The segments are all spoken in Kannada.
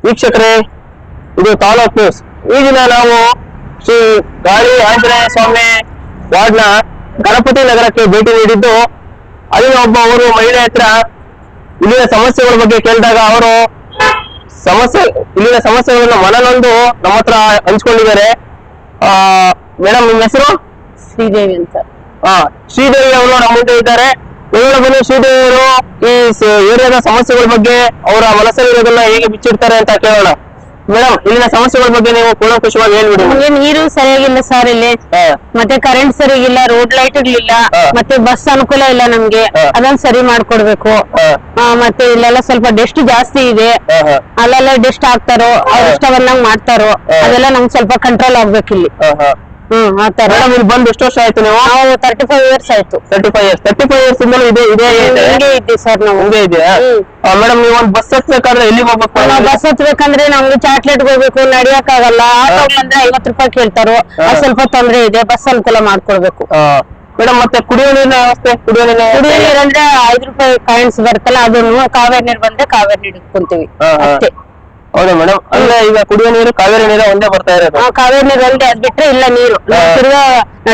ವೀಕ್ಷಕರೇ, ಇದು ತಾಲೂಕ್ ನ್ಯೂಸ್. ಈ ದಿನ ನಾವು ಶ್ರೀ ಗಾಳಿ ಆಂಜನೇಯ ಸ್ವಾಮಿ ವಾರ್ಡ್ನ ಗಣಪತಿ ನಗರಕ್ಕೆ ಭೇಟಿ ನೀಡಿದ್ದು, ಅಲ್ಲಿ ಅವರು ಮಹಿಳೆ ಹತ್ರ ಇಲ್ಲಿನ ಸಮಸ್ಯೆಗಳ ಬಗ್ಗೆ ಕೇಳಿದಾಗ ಅವರು ಇಲ್ಲಿನ ಸಮಸ್ಯೆಗಳನ್ನು ಮನನೊಂದು ನಮ್ಮ ಹತ್ರ ಹಂಚ್ಕೊಂಡಿದ್ದಾರೆ. ಮೇಡಮ್, ನಿಮ್ಮ ಹೆಸರು? ಶ್ರೀದೇವಿ ಅಂತ. ಶ್ರೀದೇವಿ ಅವರು ನಮ್ಮ ಮುಂದೆ ಇದ್ದಾರೆ. ಇವರು ಬನ್ನಿ, ಶ್ರೀದೇವಿ ಅವರು ಈ ಏರಿಯಾದ ಸಮಸ್ಯೆಗಳ ಬಗ್ಗೆ ಅವರ ಮನಸ್ಸಲ್ಲಿರೋದನ್ನ ಹೇಗೆ ಬಿಚ್ಚಿಡ್ತಾರೆ ಅಂತ ಕೇಳೋಣ. ಮೇಡಮ್, ಇಲ್ಲಿನ ಸಮಸ್ಯೆಗಳ ಬಗ್ಗೆ ನೀವು ಕೂಲಂಕುಷವಾಗಿ ಹೇಳ್ಬಿಡಿ. ನಮ್ಗೆ ನೀರು ಸರಿಯಾಗಿಲ್ಲ ಸರ್ ಇಲ್ಲಿ, ಮತ್ತೆ ಕರೆಂಟ್ ಸರಿಯಾಗಿಲ್ಲ, ರೋಡ್ ಲೈಟ್ ಇರ್ಲಿಲ್ಲ, ಮತ್ತೆ ಬಸ್ ಅನುಕೂಲ ಇಲ್ಲ ನಮ್ಗೆ, ಅದನ್ನ ಸರಿ ಮಾಡ್ಕೊಡ್ಬೇಕು. ಮತ್ತೆ ಇಲ್ಲೆಲ್ಲ ಸ್ವಲ್ಪ ಡೆಸ್ಟ್ ಜಾಸ್ತಿ ಇದೆ, ಅಲ್ಲೆಲ್ಲ ಡೆಸ್ಟ್ ಹಾಕ್ತಾರೋ ಅವ್ರ ಇಷ್ಟವನ್ನಾಗ ಮಾಡ್ತಾರೋ, ಅದೆಲ್ಲ ನಮ್ಗೆ ಸ್ವಲ್ಪ ಕಂಟ್ರೋಲ್ ಆಗ್ಬೇಕು ಇಲ್ಲಿ. ಆತರ. ಮೇಡಮ್, ಇಲ್ಲಿ ಬಂದು ಎಷ್ಟು ವರ್ಷ ಆಯ್ತು ನೀವು? ನಾವು 35 years ಆಯ್ತು. 35 years ಇಂದಲೂ ಇದೆ ಹಿಂಗೆ ಇದ್ದೀವಿ ಸರ್ ನಾವು. ಹಿಂಗೆ ಇದೆಯಾ? ಮೇಡಮ್, ನೀವು ಒಂದು ಬಸ್ ಹತ್ಬೇಕಾದ್ರೆ ಎಲ್ಲಿ ಹೋಗ್ಬೇಕು? ಬಸ್ ಹತ್ಬೇಕಂದ್ರೆ ನಮ್ಗೆ ಚಾಟ್ಲೆಟ್ ಹೋಗ್ಬೇಕು, ನಡಿಯಕ್ ಆಗಲ್ಲ. ಆಟೋ ಅಂದ್ರೆ 50 ರೂಪಾಯಿ ಕೇಳ್ತಾರೋ, ಅದು ಸ್ವಲ್ಪ ತೊಂದ್ರೆ ಇದೆ. ಬಸ್ ಅನುಕೂಲ ಮಾಡ್ಕೊಡ್ಬೇಕು. ಮೇಡಮ್, ಮತ್ತೆ ಕುಡಿಯೋ ನೀರಿನ ವ್ಯವಸ್ಥೆ? ಕುಡಿಯೋ ನೀರು ಅಂದ್ರೆ 5 ರೂಪಾಯಿ ಕಾಯಿನ್ಸ್ ಬರ್ತಲ್ಲ, ಅದನ್ನು ಕಾವೇರಿ ನೀರು ಬಂದ್ರೆ ಕಾವೇರಿ ನೀರು ಇಟ್ಕೊಂತೀವಿ ಅಷ್ಟೇ. ಹೌದಾ ಮೇಡಮ್? ಅಂದ್ರೆ ಈಗ ಕುಡಿಯೋ ನೀರು ಕಾವೇರಿ ನೀರು ಒಂದೇ ಬರ್ತಾ ಇರೋದು? ಕಾವೇರಿ ನೀರು ಒಂದೇ, ಅದ್ ಬಿಟ್ರೆ ಇಲ್ಲ ನೀರು. ತಿರ್ಗಾ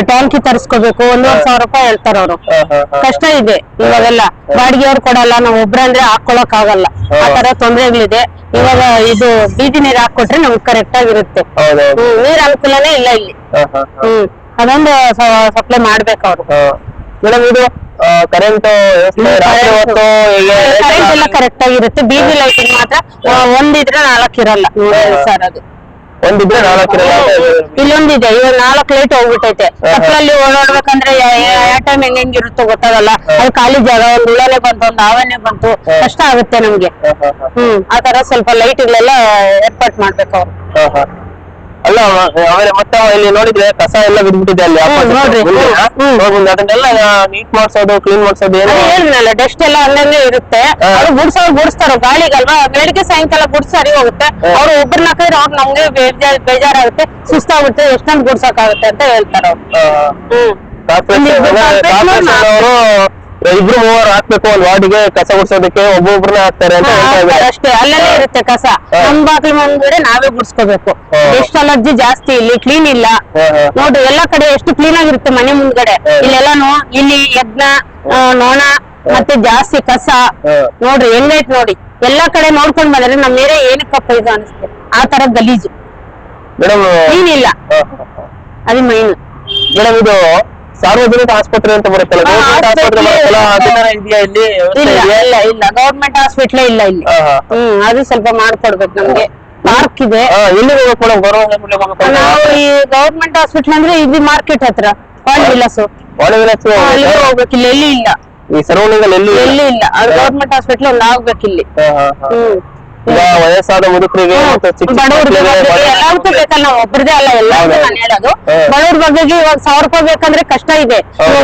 ಟ್ಯಾಂಕಿ ತರಿಸ್ಕೋಬೇಕು, 1,500 ರೂಪಾಯಿ ಹೇಳ್ತಾರ ಅವರು. ಕಷ್ಟ ಇದೆ ಇವಾಗೆಲ್ಲ. ಬಾಡಿಗೆ ಅವ್ರು ಕೊಡಲ್ಲ, ನಾವ್ ಒಬ್ರಂದ್ರೆ ಹಾಕೊಳಕ್ ಆಗಲ್ಲ. ಆತರ ತೊಂದರೆಗಳಿದೆ. ಇವಾಗ ಇದು ಬೀದಿ ನೀರ್ ಹಾಕೊಟ್ರೆ ನಮ್ಗೆ ಕರೆಕ್ಟ್ ಆಗಿರುತ್ತೆ. ನೀರ್ ಅನುಕೂಲನೇ ಇಲ್ಲ ಇಲ್ಲಿ. ಅದೊಂದು ಸಪ್ಲೈ ಮಾಡ್ಬೇಕು ಅವ್ರು. ಮೇಡಮ್, ಇದು ಕರೆಂಟ್ ಎಲ್ಲ ಕರೆಕ್ಟ್ ಆಗಿರುತ್ತೆ. ಬೀದಿ ಲೈಟಿಂಗ್ ಮಾತ್ರ ಒಂದಿದ್ರೆ 4 ಇರಲ್ಲ ಸರ್. ಅದು ಒಂದಿದ್ರೆ 4 ಇರಲ್ಲ. ಇಲ್ಲೊಂದಿದೆ, ಇವಾಗ 4 ಲೈಟ್ ಹೋಗ್ಬಿಟ್ಟೈತೆ. ಕತ್ಲಲ್ಲಿ ಓಡಾಡ್ಬೇಕಂದ್ರೆ ಯಾವ ಟೈಮ್ ಹೆಂಗಿರುತ್ತೋ ಗೊತ್ತಾಗಲ್ಲ. ಅದು ಖಾಲಿ ಜಾಗ, ಒಂದ್ ಉಳನೆ ಬಂತು, ಒಂದ್ ಆವನೆ ಬಂತು, ಕಷ್ಟ ಆಗುತ್ತೆ ನಮ್ಗೆ. ಆತರ ಸ್ವಲ್ಪ ಲೈಟ್ಗಳೆಲ್ಲ ಏರ್ಪಾಟ್ ಮಾಡ್ಬೇಕು ಅವ್ರು. ಅಲ್ಲ, ಆಮೇಲೆ ಮತ್ತೆ ಇಲ್ಲಿ ನೋಡಿದ್ರೆ ಕಸ ಎಲ್ಲ ಬಿದ್ಬಿಟ್ಟಿದೆ ಅಲ್ಲಿ. ನೋಡ್ರಿ, ಅದನ್ನೆಲ್ಲ ನೀಟ್ ಮಾಡ್ಸೋದು, ಕ್ಲೀನ್ ಮಾಡ್ಸೋದು ಏನು ಹೇಳಿದ್ನಲ್ಲ, ಡಸ್ಟ್ ಎಲ್ಲ ಅಲ್ಲೇ ಇರುತ್ತೆ. ಅವ್ರು ಗುಡ್ಸ್ತಾರ ಗಾಳಿಗಲ್ವಾ, ಬೆಳಿಗ್ಗೆ ಸಾಯಂಕಾಲ ಗುಡ್ಸ್ ಸರಿ ಹೋಗುತ್ತೆ. ಅವ್ರು ಒಬ್ಬರನ್ನ ಹಾಕಿದ್ರೆ ಅವ್ರು ನಮ್ಗೆ ಬೇಜಾರಾಗುತ್ತೆ, ಸುಸ್ತಾಗುತ್ತೆ, ಎಷ್ಟೊಂದು ಗುಡ್ಸಕ್ಕಾಗುತ್ತೆ ಅಂತ ಹೇಳ್ತಾರ ಅವ್ರು. ಅವರು 2-3 ಹಾಕ್ಬೇಕು ಒಂದ್ ವಾರ್ಡ್ಗೆ ಕಸ ಗುಡ್ಸೋದಕ್ಕೆ, ಒಬ್ಬೊಬ್ರನ್ನ ಹಾಕ್ತಾರೆ ಅಂತ ಅಷ್ಟೇ. ಅಲ್ಲೇ ಇರುತ್ತೆ ಕಸ. ನಮ್ ಬಾಕ್ಲಿ ಮುಂದ್ಗಡೆ ನಾವೇ ಗುಡ್ಸ್ಕೋಬೇಕು. ಎಷ್ಟು ಅಲರ್ಜಿ ಜಾಸ್ತಿ ಇಲ್ಲಿ, ಕ್ಲೀನ್ ಇಲ್ಲ ನೋಡ್ರಿ. ಎಲ್ಲಾ ಕಡೆ ಎಷ್ಟು ಕ್ಲೀನ್ ಆಗಿರುತ್ತೆ ಮನೆ ಮುಂದ್ಗಡೆ. ಇಲ್ಲೆಲ್ಲಾನು ಇಲ್ಲಿ ಯಜ್ಞ, ನೋಣ, ಮತ್ತೆ ಜಾಸ್ತಿ ಕಸ ನೋಡ್ರಿ ಹೆಂಗೈತ್ ನೋಡಿ. ಎಲ್ಲಾ ಕಡೆ ನೋಡ್ಕೊಂಡ್ ಬಂದ್ರೆ ನಮ್ ಏರಿಯಾ ಏನಕ್ಕಪ್ಪ ಇದು ಅನಿಸ್ತದೆ. ಆ ತರ ಗಲೀಜು, ಕ್ಲೀನ್ ಇಲ್ಲ. ಅದು ಮೈನ್. ಮೇಡಮ್, ಇದು ಸಾರ್ವಜನಿಕ ಆಸ್ಪತ್ರೆ ಅಂತ ಬರುತ್ತಲ್ಲ, ಇದೆಯಾ ಇಲ್ಲಿ? ಇಲ್ಲ, ಗೌರ್ಮೆಂಟ್ ಹಾಸ್ಪಿಟ್ಲೇ ಇಲ್ಲ ಇಲ್ಲಿ. ಅದು ಸ್ವಲ್ಪ ಮಾಡ್ಕೊಡ್ಬೇಕು ನಮ್ಗೆ. ಪಾರ್ಕ್ ಇದೆ. ಎಲ್ಲಿ ಹೋಗ್ಬೇಕು? ನಾವು ಈ ಗೌರ್ಮೆಂಟ್ ಹಾಸ್ಪಿಟ್ಲ್ ಅಂದ್ರೆ ಇದು ಮಾರ್ಕೆಟ್ ಹತ್ರ ವಾಣಿವಿಲಾಸು ಹೋಗ್ಬೇಕು. ಇಲ್ಲಿ ಎಲ್ಲಿ ಇಲ್ಲ, ಈ ಸರೌಂಡಿಂಗ್ ಅಲ್ಲಿ ಎಲ್ಲಿ ಇಲ್ಲ. ಅದು ಗೌರ್ಮೆಂಟ್ ಹಾಸ್ಪಿಟ್ಲ್ ಒಂದು ಆಗ್ಬೇಕು ಇಲ್ಲಿ. ವಯಸ್ಸಾದ ಮುದುಕರಿಗೆ, ಬಡವ್ರಿಗೆ ಎಲ್ಲದಕ್ಕೂ ಬೇಕಲ್ಲ, ನಾವು ಒಬ್ಬರದೇ ಅಲ್ಲ, ಎಲ್ಲರಿಗೂ ನಾನು ಹೇಳೋದು. ಬಡವ್ರ ಬಗ್ಗೆ ಇವಾಗ 1,000 ರೂಪಾಯಿ ಬೇಕಂದ್ರೆ ಕಷ್ಟ ಇದೆ.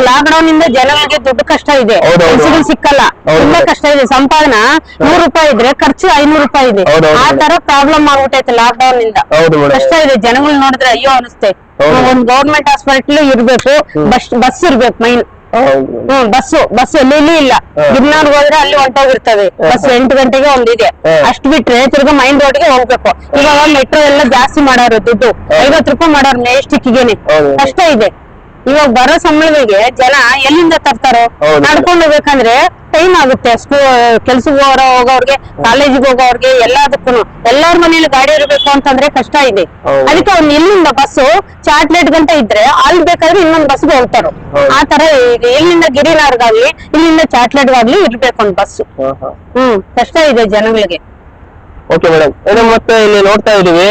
ಲಾಕ್ ಡೌನ್ ಇಂದ ಜನಗಳಿಗೆ ದುಡ್ಡು ಕಷ್ಟ ಇದೆ, ಕೆಲ್ಸಗಳು ಸಿಕ್ಕಲ್ಲ, ತುಂಬಾ ಕಷ್ಟ ಇದೆ. ಸಂಪಾದನಾ 100 ರೂಪಾಯಿ ಇದ್ರೆ ಖರ್ಚು 500 ರೂಪಾಯಿ ಇದೆ. ಆ ತರ ಪ್ರಾಬ್ಲಮ್ ಆಗ್ಬಿಟ್ಟೈತೆ ಲಾಕ್ ಡೌನ್ ಇಂದ. ಕಷ್ಟ ಇದೆ. ಜನಗಳು ನೋಡಿದ್ರೆ ಅಯ್ಯೋ ಅನಿಸ್ತೆ. ಒಂದ್ ಗೌರ್ಮೆಂಟ್ ಹಾಸ್ಪಿಟಲ್ ಇರ್ಬೇಕು, ಬಸ್ ಇರ್ಬೇಕು ಮೈನ್. ಬಸ್ ಎಲ್ಲೆಲ್ಲಿ ಇಲ್ಲ. ಗಿರ್ನಾರ್ಗೆ ಹೋದ್ರೆ ಅಲ್ಲಿ ಹೊಂಟೋಗಿರ್ತವೆ ಬಸ್. 8 ಗಂಟೆಗೆ ಒಂದಿದೆ. ಅಷ್ಟ್ ಬಿಟ್ರೆ ತಿರ್ಗಾ ಮೈನ್ ರೋಡ್ಗೆ ಹೋಗ್ಬೇಕು. ಇವಾಗ ಮೆಟ್ರೋ ಎಲ್ಲ ಜಾಸ್ತಿ ಮಾಡೋರು, ದುಡ್ಡು 50 ರೂಪಾಯಿ ಮಾಡೋರು ಮೆಜೆಸ್ಟಿಕ್ಗೆನೆ. ಕಷ್ಟ ಇದೆ. ಇವಾಗ ಬರೋ ಸಂಬಳಗಳಿಗೆ ಜನ ಎಲ್ಲಿಂದ ತರ್ತಾರೋ? ನಡ್ಕೊಂಡು ಹೋಗ್ಬೇಕಂದ್ರೆ ಟೈಮ್ ಆಗುತ್ತೆ. ಕೆಲ್ಸಕ್ಕೆ ಹೋಗೋರ್ಗೆ, ಕಾಲೇಜಿಗೆ ಹೋಗೋರ್ಗೆ, ಎಲ್ಲದಕ್ಕೂ. ಎಲ್ಲಾರ ಮನೇಲಿ ಗಾಡಿ ಇರ್ಬೇಕು ಅಂತಂದ್ರೆ ಕಷ್ಟ ಇದೆ. ಅದಕ್ಕೆ ಅವ್ನು ಇಲ್ಲಿಂದ ಬಸ್ಸು ಚಾಟ್ಲೆಟ್ ಗಂಟ ಇದ್ರೆ ಅಲ್ಲಿ ಬೇಕಾದ್ರೆ ಇನ್ನೊಂದ್ ಬಸ್ಗೆ ಹೋಗ್ತಾರೋ. ಆ ತರ ಇಲ್ಲಿಂದ ಗಿರಿನಾರ್ಗಾಗ್ಲಿ, ಇಲ್ಲಿಂದ ಚಾಟ್ಲೆಟ್ಗಾಗ್ಲಿ ಇರ್ಬೇಕು ಒಂದ್ ಬಸ್ಸು. ಕಷ್ಟ ಇದೆ ಜನಗಳಿಗೆ. ಓಕೆ ಮೇಡಮ್, ಮತ್ತೆ ಇಲ್ಲಿ ನೋಡ್ತಾ ಇದೀವಿ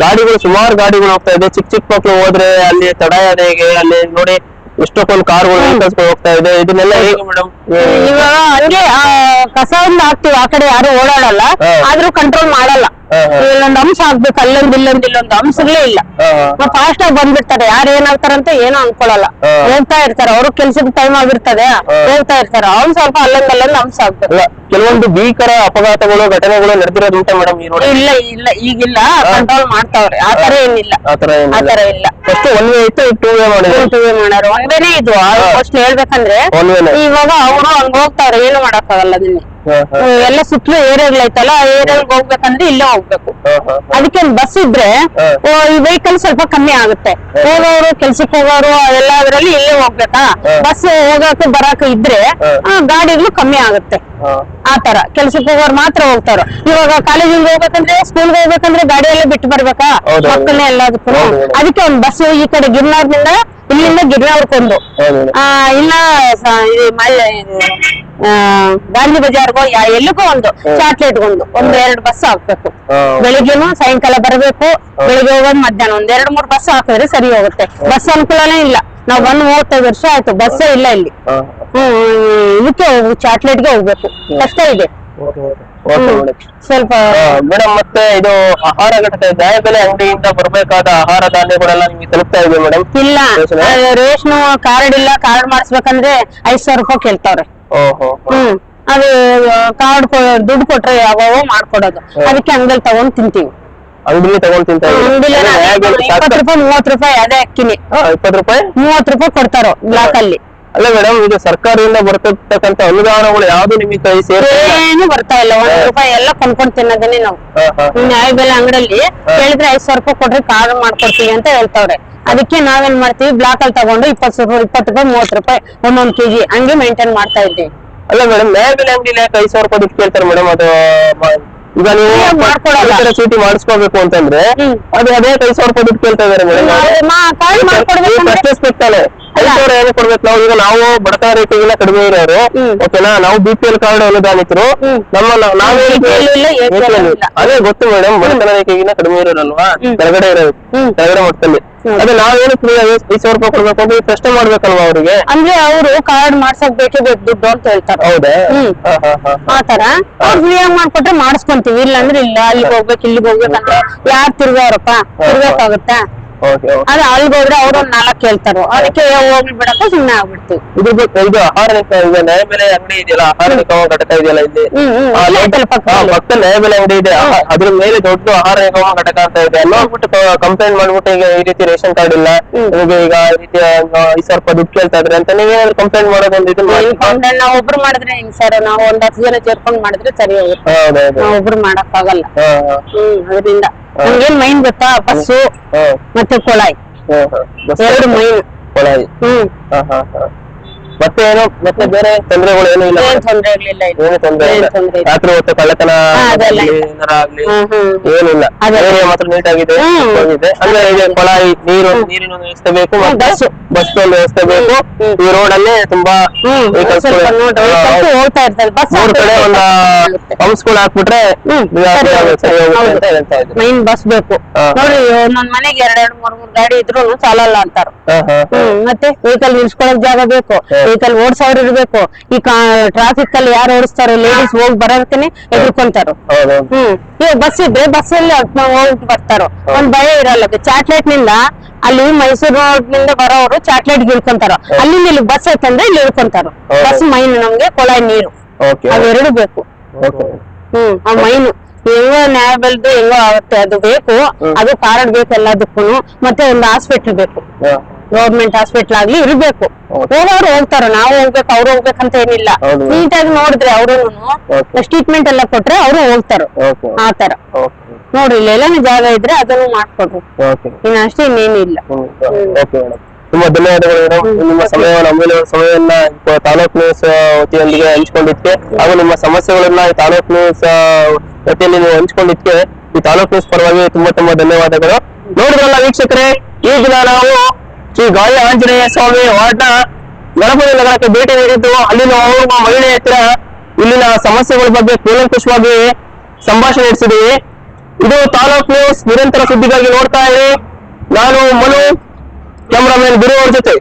ಗಾಡಿಗಳು, ಸುಮಾರು ಗಾಡಿಗಳು ಹೋಗ್ತಾ ಇದೆ. ಚಿಕ್ಕ ಮಕ್ಳು ಹೋದ್ರೆ ಅಲ್ಲಿ ತಡೆಯೋದು ಹೇಗೆ? ಅಲ್ಲಿ ನೋಡಿ ಎಷ್ಟೊಂದು ಕಾರ್ಗಳು ಹೋಗ್ತಾ ಇದೆ. ಇದನ್ನೆಲ್ಲ ಹೇಗೆ ಮೇಡಮ್? ಇವಾಗ ಹಂಗೆ ಕಸವನ್ನ ಹಾಕ್ತಿವಿ, ಆ ಕಡೆ ಯಾರು ಓಡಾಡಲ್ಲ, ಆದ್ರೂ ಕಂಟ್ರೋಲ್ ಮಾಡಲ್ಲ. ಇಲ್ಲೊಂದು ಅಂಶ ಆಗ್ಬೇಕು, ಇಲ್ಲೊಂದು ಅಂಶಗಳೇ ಇಲ್ಲ. ಫಾಸ್ಟ್ ಆಗಿ ಬಂದ್ಬಿಡ್ತಾರೆ. ಯಾರು ಏನಾಗ್ತಾರಂತ ಏನೋ ಅನ್ಕೊಳಲ್ಲ, ಹೋಗ್ತಾ ಇರ್ತಾರೆ. ಅವ್ರು ಕೆಲ್ಸದ ಟೈಮ್ ಆಗಿರ್ತದೆ, ಹೋಗ್ತಾ ಇರ್ತಾರೆ. ಅವ್ನು ಸ್ವಲ್ಪ ಅಲ್ಲೊಂದ್ ಅಂಶ ಆಗ್ಬೇಕು. ಕೆಲವೊಂದು ಭೀಕರ ಅಪಘಾತಗಳು, ಘಟನೆಗಳು ನಡೆದಿರೋದು ಉಂಟು ಮೇಡಮ್? ಇಲ್ಲ ಈಗಿಲ್ಲ, ಕಂಟ್ರೋಲ್ ಮಾಡ್ತಾವ್ರೆ. ಆತರ ಏನಿಲ್ಲ, ಆತರ ಇಲ್ಲ. ಫಸ್ಟ್ 1 ವೇ ಇತ್ತು, 2 ವೇ ಮಾಡೋರು. 1 ವೇನೇ ಇದು. ಆಲ್ಮೋಸ್ಟ್ ಹೇಳ್ಬೇಕಂದ್ರೆ ಇವಾಗ ಅವರು ಹಂಗ ಹೋಗ್ತಾವ್ರೆ, ಏನು ಮಾಡಕ್ಕಾಗಲ್ಲ ಅದನ್ನೇ. ಎಲ್ಲ ಸುತ್ತಲೂ ಏರಿಯಾಗಳೈತಲ್ಲ ಆ ಏರಿಯಾಗ ಹೋಗ್ಬೇಕಂದ್ರೆ ಇಲ್ಲೇ ಹೋಗ್ಬೇಕು. ಅದಕ್ಕೆ ಬಸ್ ಇದ್ರೆ ಈ ವೆಹಿಕಲ್ ಸ್ವಲ್ಪ ಕಮ್ಮಿ ಆಗುತ್ತೆ. ಹೋಗೋರು ಕೆಲ್ಸಕ್ಕೆ ಹೋಗೋರು ಎಲ್ಲದ್ರಲ್ಲಿ ಇಲ್ಲೇ ಹೋಗ್ಬೇಕಾ, ಬಸ್ ಹೋಗಕ್ಕೆ ಬರಕ್ಕೆ ಇದ್ರೆ ಗಾಡಿಗಳು ಕಮ್ಮಿ ಆಗುತ್ತೆ. ಆತರ ಕೆಲ್ಸಕ್ಕೆ ಹೋಗೋರು ಮಾತ್ರ ಹೋಗ್ತಾರ. ಇವಾಗ ಕಾಲೇಜಿಗೆ ಹೋಗ್ಬೇಕಂದ್ರೆ ಸ್ಕೂಲ್ಗೆ ಹೋಗ್ಬೇಕಂದ್ರೆ ಗಾಡಿ ಎಲ್ಲ ಬಿಟ್ಟು ಬರ್ಬೇಕಾ ಮಕ್ಕಳನ್ನ ಎಲ್ಲದಕ್ಕೂ. ಅದಕ್ಕೆ ಒಂದ್ ಬಸ್ ಈ ಕಡೆ ಗಿರ್ನಾರ್ನಿಂದ ಇಲ್ಲಿಂದ ಗಿರ್ನಾರ್ಗೊಂದು ಇನ್ನ ಗಾಂಧಿ ಬಜಾರ್ಗೋ ಎಲ್ಲಿಗೋ ಒಂದು ಚಾಟ್ಲೇಟ್ಗೊಂದು ಒಂದ್ 2 ಬಸ್ ಹಾಕ್ಬೇಕು. ಬೆಳಿಗ್ಗೆನು ಸಾಯಂಕಾಲ ಬರ್ಬೇಕು. ಬೆಳಿಗ್ಗೆ ಹೋಗೋದು ಮಧ್ಯಾಹ್ನ ಒಂದ್ 2-3 ಬಸ್ ಹಾಕಿದ್ರೆ ಸರಿ ಹೋಗುತ್ತೆ. ಬಸ್ ಅನುಕೂಲನೇ ಇಲ್ಲ. ನಾವ್ ಬಂದು 35 ವರ್ಷ ಆಯ್ತು, ಬಸ್ಸೇ ಇಲ್ಲ ಇಲ್ಲಿ. ಇದಕ್ಕೆ ಚಾಟ್ಲೇಟ್ಗೆ ಹೋಗ್ಬೇಕು, ಕಷ್ಟ ಇದೆ ಸ್ವಲ್ಪ ಮೇಡಮ್. ಮತ್ತೆ ಇದು ಆಹಾರ ಘಟಕ ನ್ಯಾಯಬೆಲೆ ಅಂಗಡಿಯಿಂದ ಬರ್ಬೇಕಾದ ಆಹಾರ ಧಾನ್ಯಗಳೆಲ್ಲ ನಿಮ್ಗೆ ತಲುಪ್ತಾ ಇದೆ ಮೇಡಮ್? ಇಲ್ಲ, ರೇಷನ್ ಕಾರ್ಡ್ ಇಲ್ಲ. ಕಾರ್ಡ್ ಮಾಡಿಸ್ಬೇಕಂದ್ರೆ 5,000 ರೂಪಾಯಿ ಕೇಳ್ತಾವ್ರೆ. ಅದು ಕಾರ್ಡ್ ದುಡ್ಡು ಕೊಟ್ರೆ ಯಾವಾಗ ಮಾಡ್ಕೊಡೋದು. ಅದಕ್ಕೆ ಅಂಗಡಿಯಲ್ಲಿ ತಗೊಂಡ್ ತಿಂತೀವಿ. ಅಂಗಡಿಲಿ ತಗೊಂಡ್ ತಿಂತೀವಿ. 20 ರೂಪಾಯಿ 30 ರೂಪಾಯಿ ಅದೇ ಅಕ್ಕಿನಿ. 20 ರೂಪಾಯಿ 30 ರೂಪಾಯಿ ಕೊಡ್ತಾರೋ ಬ್ಲಾಕ್ ಅಲ್ಲಿ. ಅಲ್ಲ ಮೇಡಮ್, ಇದು ಸರ್ಕಾರದಿಂದ ಬರ್ತಕ್ಕಂತ ಅನುದಾನಗಳು ಯಾವ್ದು ನಿಮಗೆ ಕೈ ಏನು ಬರ್ತಾ ಇಲ್ಲ. 1 ರೂಪಾಯಿ ಎಲ್ಲ ಕೊಂಡ್ಕೊಂಡ್ ತಿನ್ನೋದನ್ನೇ ನಾವು. ನ್ಯಾಯಬೆಲೆ ಅಂಗಡಿಯಲ್ಲಿ ಹೇಳಿದ್ರೆ 5,000 ರೂಪಾಯಿ ಕೊಡ್ರಿ ಕಾರ್ಡ್ ಮಾಡ್ಕೊಡ್ತೀವಿ ಅಂತ ಹೇಳ್ತಾವ್ರೆ. ಅದಕ್ಕೆ ನಾವೇನ್ ಮಾಡ್ತೀವಿ, ಬ್ಲಾಕ್ ಅಲ್ಲಿ ತಗೊಂಡು 20 ರೂಪಾಯಿ 30 ರೂಪಾಯಿ ಒಂದೊಂದ್ ಕೆಜಿ ಹಂಗೆ ಮೇಂಟೈನ್ ಮಾಡ್ತಾ ಇದ್ದೀವಿ. ಅಲ್ಲ ಮೇಡಮ್, ನ್ಯಾಯಬೆಲೆ ಅಂಗಡಿಲಿ 5,000 ರೂಪಾಯಿ ದುಡ್ಡು ಕೇಳ್ತಾರೆ ಮೇಡಮ್. ಅದು ಈಗ ನೀವು ಚೀಟಿ ಮಾಡಿಸ್ಕೋಬೇಕು ಅಂತಂದ್ರೆ ಅದು ಅದೇ 5,000 ರೂಪಾಯಿ ದುಡ್ಡು ಕೇಳ್ತಾ ಇದಾರೆ ಮೇಡಮ್. ಕಟ್ಟಿಸ್ಬೇಕಾನೆ 5,000 ಏನು ಕೊಡ್ಬೇಕು ನಾವು. ಈಗ ನಾವು ಬಡತನ ರೇಖೆಗಿನ್ನ ಕಡಿಮೆ ಇರೋರು, ಓಕೆನಾ, ನಾವು BPL ಕಾರ್ಡ್ ಅನುದಾನಿತರು. ಅದೇ ಗೊತ್ತು ಮೇಡಮ್, ಬಡತನ ರೇಖೆಗಿನ್ನ ಕಡಿಮೆ ಇರೋರಲ್ವಾ, ಕೆಳಗಡೆ ಇರೋದು, ಕೆಳಗಡೆ ಮಟ್ಟದಲ್ಲಿ. ಅದೇ ನಾವೇನು 5,000 ರೂಪಾಯಿ ಕೊಡ್ಬೇಕು ಅಂತ ಪ್ರಶ್ನೆ ಮಾಡ್ಬೇಕಲ್ವಾ ಅವ್ರಿಗೆ? ಅಂದ್ರೆ ಅವರು ಕಾರ್ಡ್ ಮಾಡ್ಸಕ್ ಬೇಕೇ ಬೇಕು ದುಡ್ಡು ಅಂತ ಹೇಳ್ತಾರೆ. ಹೌದಾ? ಆತರ ಫ್ರೀಯಾಗಿ ಮಾಡ್ಕೊಟ್ರೆ ಮಾಡಿಸ್ಕೊಂತೀವಿ. ಇಲ್ಲ ಅಂದ್ರೆ ಇಲ್ಲ, ಅಲ್ಲಿಗೆ ಹೋಗ್ಬೇಕು ಇಲ್ಲಿಗೆ ಹೋಗ್ಬೇಕಂದ್ರೆ ಯಾರು ತಿರ್ಗೋರಪ್ಪ, ತಿರ್ಗಕ್ಕಾಗುತ್ತಾ? ಅದೇ ಅಲ್ಲಿಗೆ ಹೋದ್ರೆ ಅವ್ರು 4 ಕೇಳ್ತಾರೋ, ಅದಕ್ಕೆ ಹೋಗ್ಲಿ ಬಿಡಪ್ಪ ಸುಮ್ನೆ ಆಗ್ಬಿಡ್ತೀವಿ. ಇದು ಆಹಾರ ನ್ಯಾಯಬೆಲೆ ಅಂಗಡಿ ಇದೆಯಲ್ಲ, ಆಹಾರ ನಿಗಮ ಘಟಕ ಇದೆಯಲ್ಲ ಇಲ್ಲಿ ಪಕ್ಕ ನ್ಯಾಯಬೆಲೆ ಅಂಗಡಿ ಇದೆ. ಅದ್ರ ಮೇಲೆ ದೊಡ್ಡ ಆಹಾರ ನಿಗಮ ಘಟಕ ಅಂತ ಇದೆ. ಅಲ್ಲಿ ಹೋಗ್ಬಿಟ್ಟು ಕಂಪ್ಲೇಂಟ್ ಮಾಡ್ಬಿಟ್ಟು ಈಗ ಈ ರೀತಿ ರೇಷನ್ ಕಾರ್ಡ್ ಇಲ್ಲ, ನಿಮಗೆ ಈಗ ಈ ರೀತಿ 5,000 ರೂಪಾಯಿ ದುಡ್ಡು ಕೇಳ್ತಾ ಇದ್ರೆ ಅಂತ ನೀವೇನಾದ್ರು ಕಂಪ್ಲೇಂಟ್ ಮಾಡೋದೊಂದು ಇದು ನಾವ್ ಒಬ್ರು ಮಾಡಿದ್ರೆ ಹೆಂಗ್ ಸರ್? ನಾವು ಒಂದ್ 10 ಜನ ಸೇರ್ಕೊಂಡ್ ಮಾಡಿದ್ರೆ ಸರಿ ಹೋಗುತ್ತೆ. ನಾವ್ ಒಬ್ರು ಮಾಡಕ್ ಆಗಲ್ಲ. ಅದರಿಂದ ನಮ್ಗೇನ್ ಮೈನ್ ಗೊತ್ತಾ, ಬಸ್ಸು ಮತ್ತೆ ಕೊಳಾಯಿ, 2 ಮೈನ್. ಕೊಳಾಯಿ ಮತ್ತೆ ಏನು, ಮತ್ತೆ ಬೇರೆ ತೊಂದರೆಗಳು ಏನು ಇಲ್ಲ? ಏನ್ ತೊಂದರೆಗಳಿಲ್ಲ, ಏನು ತೊಂದರೆ ಇಲ್ಲ. ರಾತ್ರಿ ಹೊತ್ತು ಕಳ್ಳತನ ಏನಿಲ್ಲ, ಮಾತ್ರ ನೀಟ್ ಆಗಿದೆ. ಅಂದ್ರೆ ಇದೆ ಕೊಳಾಯಿ, ನೀರಿನ ವ್ಯವಸ್ಥೆ ಬೇಕು, ಬಸ್ ವ್ಯವಸ್ಥೆ ಬೇಕು. ಈ ರೋಡ್ ಅಲ್ಲಿ ತುಂಬಾ ಹೋಗ್ತಾ ಇರ್ತಾರೆ. 3 ಕಡೆ ಒಂದು ಪಂಪ್ಸ್ ಗಳು ಹಾಕ್ಬಿಟ್ರೆ ಮೈನ್ ಬಸ್ ಬೇಕು ನೋಡಿ. ಒಂದೊಂದ್ ಮನೆಗೆ 2-3 ಗಾಡಿ ಇದ್ರು ಸಾಲಲ್ಲ ಅಂತಾರ. ಮತ್ತೆ ವೆಹಿಕಲ್ ನಿಲ್ಸ್ಕೊಳಕ್ ಜಾಗ ಬೇಕು, ವೆಹಿಕಲ್ ಓಡಿಸೋರು ಇರ್ಬೇಕು. ಈ ಟ್ರಾಫಿಕ್ ಅಲ್ಲಿ ಯಾರು ಓಡಿಸ್ತಾರೋ ಲೇಡೀಸ್ ಹೋಗಿ ಬರೋದಕ್ಕೆ ಎದುರ್ಕೊಂತಾರೋ. ಇವಾಗ ಬಸ್ ಇದ್ರೆ ಬಸ್ ಅಲ್ಲಿ ಹೋಗಿ ಬರ್ತಾರೋ, ಒಂದ್ ಭಯ ಇರಲ್ಲ. ಚಾಟ್ಲೇಟ್ ನಿಂದ ಅಲ್ಲಿ ಮೈಸೂರು ರೋಡ್ ನಿಂದ ಬರೋರು ಚಾಟ್ಲೇಟ್ ಇಳ್ಕೊಂತಾರ, ಅಲ್ಲಿಂದ ಇಲ್ಲಿ ಬಸ್ ಐತಂದ್ರೆ ಇಲ್ಲಿ ಇಳ್ಕೊಂತಾರ. ಬಸ್ ಮೈನ್ ನಮ್ಗೆ ಕೊಳಾಯಿ ನೀರು ಅವೆರಡು ಬೇಕು. ಆ ಮೈನು ಹೆಂಗೋ ನ್ಯಾಯಬೆಲ್ದು ಹೆಂಗೋ ಆಗುತ್ತೆ, ಅದು ಬೇಕು. ಅದು ಕಾರ್ಡ್ ಬೇಕು ಎಲ್ಲದಕ್ಕೂ. ಮತ್ತೆ ಒಂದು ಹಾಸ್ಪಿಟ್ಲ್ ಬೇಕು, ಗೌರ್ಮೆಂಟ್ ಹಾಸ್ಪಿಟ್ಲ್ ಆಗ್ಲಿ ಇರ್ಬೇಕು. ಹೋಗೋರು ಹೋಗ್ತಾರ, ನಾವು ಹೋಗ್ಬೇಕು ಅವ್ರು ಹೋಗ್ಬೇಕಂತ ಏನಿಲ್ಲ. ನೀಟಾಗಿ ನೋಡಿದ್ರೆ ಅವ್ರು ಟ್ರೀಟ್ಮೆಂಟ್ ಎಲ್ಲ ಕೊಟ್ರೆ ಅವ್ರು ಹೋಗ್ತಾರ. ಆತರ ನೋಡ್ರಿ, ಇಲ್ಲೆಲ್ಲಾನು ಜಾಗ ಇದ್ರೆ ಅದನ್ನು ಮಾಡ್ಕೊಡ್ರಿ. ಇನ್ನ ಅಷ್ಟೇ, ಇನ್ನೇನಿಲ್ಲ. ತುಂಬಾ ಧನ್ಯವಾದಗಳು ಮೇಡಮ್. ನಿಮ್ಮ ಸಮಯವನ್ನು ಅಮೂಲ್ಯವಾದ ಸಮಯವನ್ನ ತಾಲೂಕ್ ನ್ಯೂಸ್ ವತಿಯೊಂದಿಗೆ ಹಂಚ್ಕೊಂಡಿದ್ಕೆ, ಹಾಗೂ ನಿಮ್ಮ ಸಮಸ್ಯೆಗಳನ್ನ ಈ ತಾಲೂಕ್ ನ್ಯೂಸ್ ವತಿಯಲ್ಲಿ ನೀವು ಹಂಚ್ಕೊಂಡಿದ್ಕೆ ಈ ತಾಲೂಕ್ ನ್ಯೂಸ್ ಪರವಾಗಿ ತುಂಬಾ ಧನ್ಯವಾದಗಳು. ನೋಡಿದ್ರಲ್ಲ ವೀಕ್ಷಕರೇ, ಈ ದಿನ ನಾವು ಶ್ರೀ ಗಾಳಿ ಆಂಜನೇಯ ಸ್ವಾಮಿ ವಾರ್ಡ್ನ ಗಣಪತಿ ನಗರಕ್ಕೆ ಭೇಟಿ ನೀಡಿದ್ದು, ಅಲ್ಲಿನ ಮಹಿಳೆ ಹತ್ರ ಇಲ್ಲಿನ ಸಮಸ್ಯೆಗಳ ಬಗ್ಗೆ ಕೂಲಂಕುಷವಾಗಿ ಸಂಭಾಷಣೆ ನಡೆಸಿದ್ದೀವಿ. ಇದು ತಾಲೂಕ್ ನ್ಯೂಸ್. ನಿರಂತರ ಸುದ್ದಿಗಾಗಿ ನೋಡ್ತಾ ಇರಿ. ನಾನು ಮನು, ಕ್ಯಾಮರಾಮನ್ ಗುರು ಅವ್ರ ಜೊತೆ.